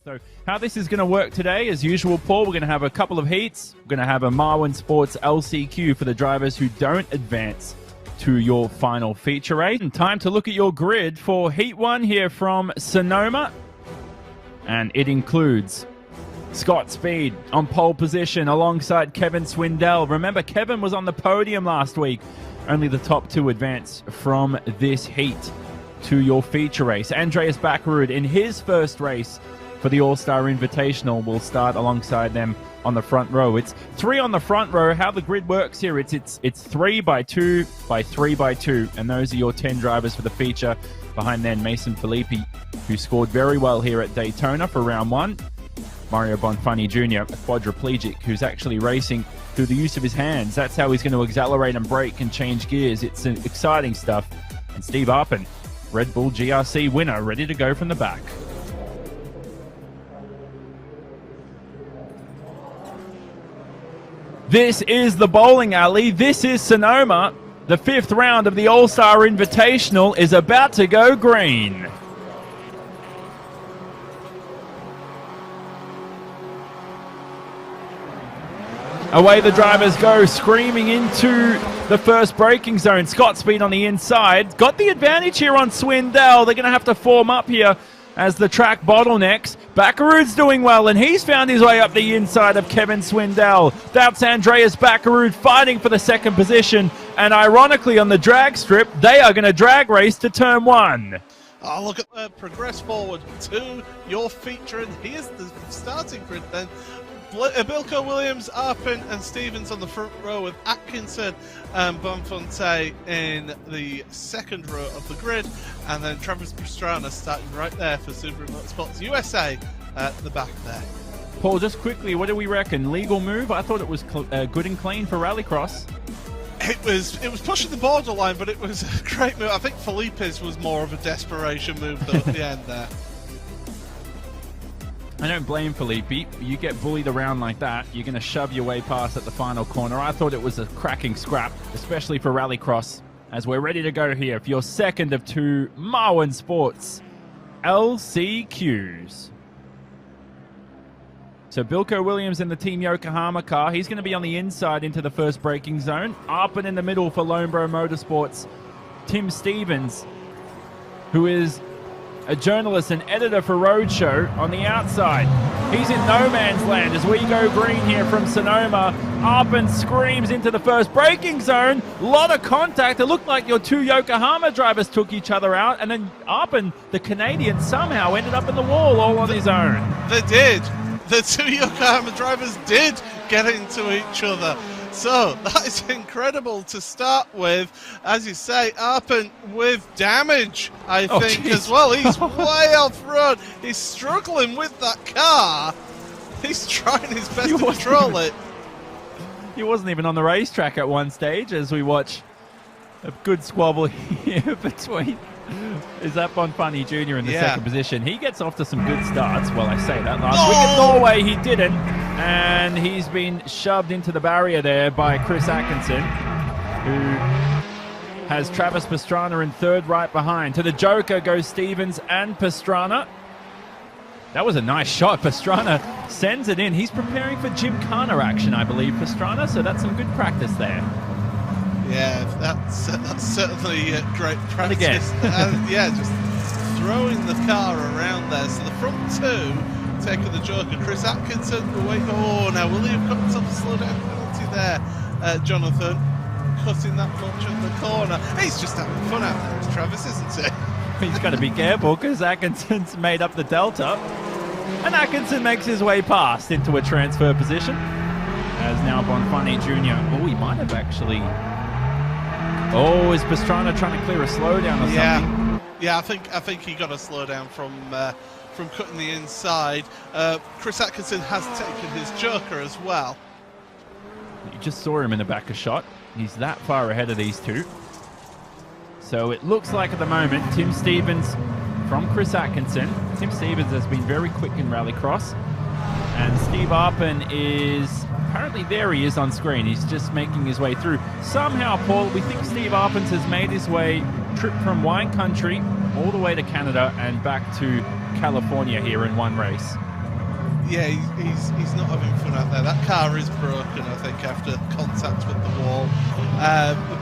So how this is going to work today, as usual, Paul, we're going to have a couple of heats. We're going to have a Marwin Sports LCQ for the drivers who don't advance to your final feature race. And time to look at your grid for Heat 1 here from Sonoma. And it includes Scott Speed on pole position alongside Kevin Swindell. Remember, Kevin was on the podium last week. Only the top two advance from this heat to your feature race. Andreas Backerud in his first race for the ALL-STAR Invitational will start alongside them on the front row. It's 3 on the front row. How the grid works here, it's 3 by 2 by 3 by 2, and those are your 10 drivers for the feature. Behind then, Mason Filippi, who scored very well here at Daytona for round 1. Mario Bonfanni Jr., a quadriplegic who's actually racing through the use of his hands. That's how he's going to accelerate and brake and change gears. It's exciting stuff. And Steve Arpin, Red Bull GRC winner, ready to go from the back. This is the bowling alley. This is Sonoma. The 5th round of the ALL-STAR Invitational is about to go green. Away the drivers go, screaming into the first braking zone. Scott Speed on the inside. Got the advantage here on Swindell. They're going to have to form up here as the track bottlenecks. Backerud's doing well, and he's found his way up the inside of Kevin Swindell. That's Andreas Backerud fighting for the 2nd position. And ironically, on the drag strip, they are going to drag race to turn 1. Oh, look at progress forward to your feature, and here's the starting grid then. Bilko, Williams, Arpin and Stevens on the front row, with Atkinson and Bonfonte in the 2nd row of the grid, and then Travis Pastrana starting right there for Subaru Motorsports USA at the back there. Paul, just quickly, what do we reckon? Legal move? I thought it was good and clean for Rallycross. It was pushing the borderline, but it was a great move. I think Felipe's was more of a desperation move though at the end there. I don't blame Felipe. You get bullied around like that, you're going to shove your way past at the final corner. I thought it was a cracking scrap, especially for Rallycross, as we're ready to go here for your 2nd of 2 Marwin Sports LCQs. So Bilko Williams in the Team Yokohama car. He's going to be on the inside into the first braking zone. Arpin in the middle for Lonebro Motorsports. Tim Stevens, who is a journalist and editor for Roadshow, on the outside. He's in no man's land as we go green here from Sonoma. Arpin screams into the first braking zone. A lot of contact. It looked like your 2 Yokohama drivers took each other out, and then Arpin, the Canadian, somehow ended up in the wall all on his own. They did. The 2 Yokohama drivers did get into each other. So that is incredible to start with. As you say, Arpin with damage, I think, as well. He's way off road. He's struggling with that car. He's trying his best to control it. He wasn't even on the racetrack at one stage, as we watch a good squabble here between. Is that Bonfanni Jr. in the 2nd position? He gets off to some good starts. Well, I say that. Last week in Norway, he didn't. And he's been shoved into the barrier there by Chris Atkinson, who has Travis Pastrana in 3rd right behind. To the Joker goes Stevens and Pastrana. That was a nice shot. Pastrana sends it in. He's preparing for Gymkhana action, I believe, Pastrana. So that's some good practice there. Yeah, that's certainly great practice. Again. Yeah, just throwing the car around there. So the front 2 taking the Joker. Chris Atkinson, oh, now will he have got himself a slowdown penalty there? Jonathan, cutting that much of the corner. He's just having fun out there, Travis, isn't he? He's got to be careful because Atkinson's made up the delta. And Atkinson makes his way past into a transfer position. As now Bonfanni Jr. Oh, he might have actually... Oh, is Pastrana trying to clear a slowdown or something? Yeah, I think he got a slowdown from cutting the inside. Chris Atkinson has taken his Joker as well. You just saw him in the back of shot. He's that far ahead of these 2. So it looks like at the moment, Tim Stevens from Chris Atkinson. Tim Stevens has been very quick in Rallycross. And Steve Arpin is... Apparently there he is on screen. He's just making his way through. Somehow, Paul, we think Steve Arpins has made his trip from wine country all the way to Canada and back to California here in one race. yeah, he's not having fun out there. That car is broken, I think, after contact with the wall.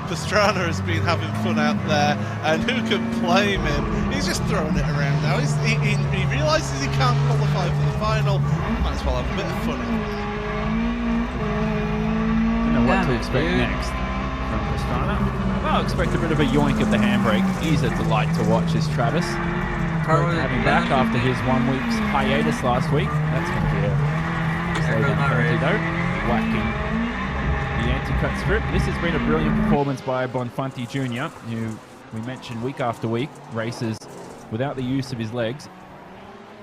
Pastrana has been having fun out there, and who can blame him? He's just throwing it around now. He realises he can't qualify for the final. Might as well have a bit of fun out there. Don't know what to expect next from Pastrana. Well, expect a bit of a yoink of the handbrake. He's a delight to watch, is Travis. Having back after his 1 week's hiatus last week. That's going to be a slow down penalty though. Whacking the anti-cut strip. This has been a brilliant performance by Bonfanti Jr., who we mentioned week after week races without the use of his legs.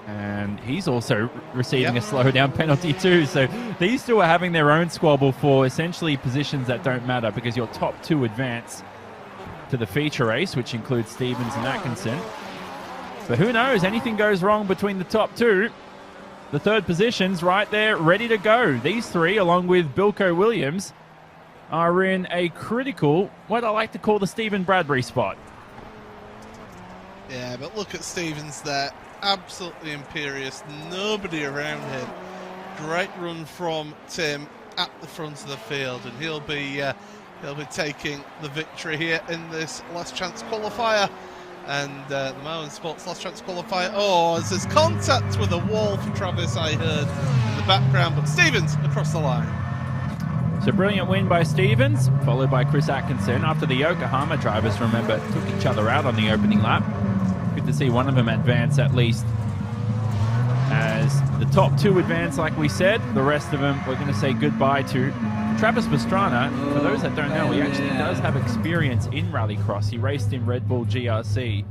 And he's also receiving a slow down penalty too. So these two are having their own squabble for essentially positions that don't matter, because your top two advance to the feature race, which includes Stevens and Atkinson. But who knows? Anything goes wrong between the top two. The third position's right there, ready to go. These three, along with Bilko Williams, are in a critical, what I like to call the Stephen Bradbury spot. Yeah, but look at Stevens there. Absolutely imperious. Nobody around him. Great run from Tim at the front of the field, and he'll be taking the victory here in this last chance qualifier. And the Moen Sports last chance qualifier. Oh, there's contact with a wall for Travis, I heard in the background, but Stevens across the line. So brilliant win by Stevens, followed by Chris Atkinson. After the Yokohama drivers, remember, took each other out on the opening lap. Good to see one of them advance at least. As the top two advance, like we said, the rest of them we're going to say goodbye to. Travis Pastrana, for those that don't know, he actually does have experience in rallycross. He raced in Red Bull GRC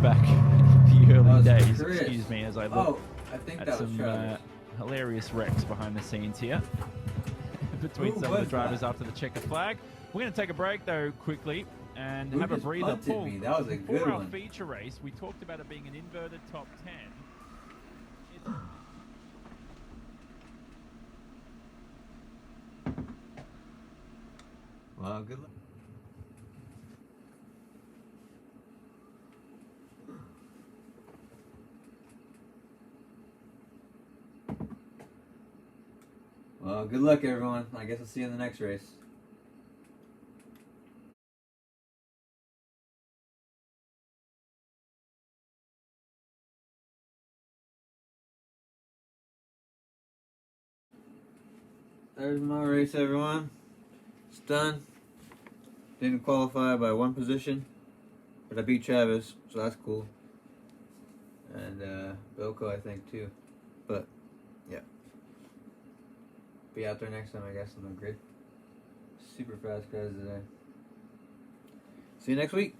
back in the early days. Chris. Excuse me as I look at at some hilarious wrecks behind the scenes here between some of the drivers after the checker flag. We're going to take a break though quickly and have a breather. Paul, that was a good for our one. feature race, we talked about it being an inverted top 10. Well, good luck. Well, good luck, everyone. I guess I'll see you in the next race. There's my race, everyone. It's done. Didn't qualify by one position, but I beat Travis, so that's cool. And Bilko, I think, too. But, yeah. Be out there next time, I guess, on the grid. Super fast guys today. See you next week.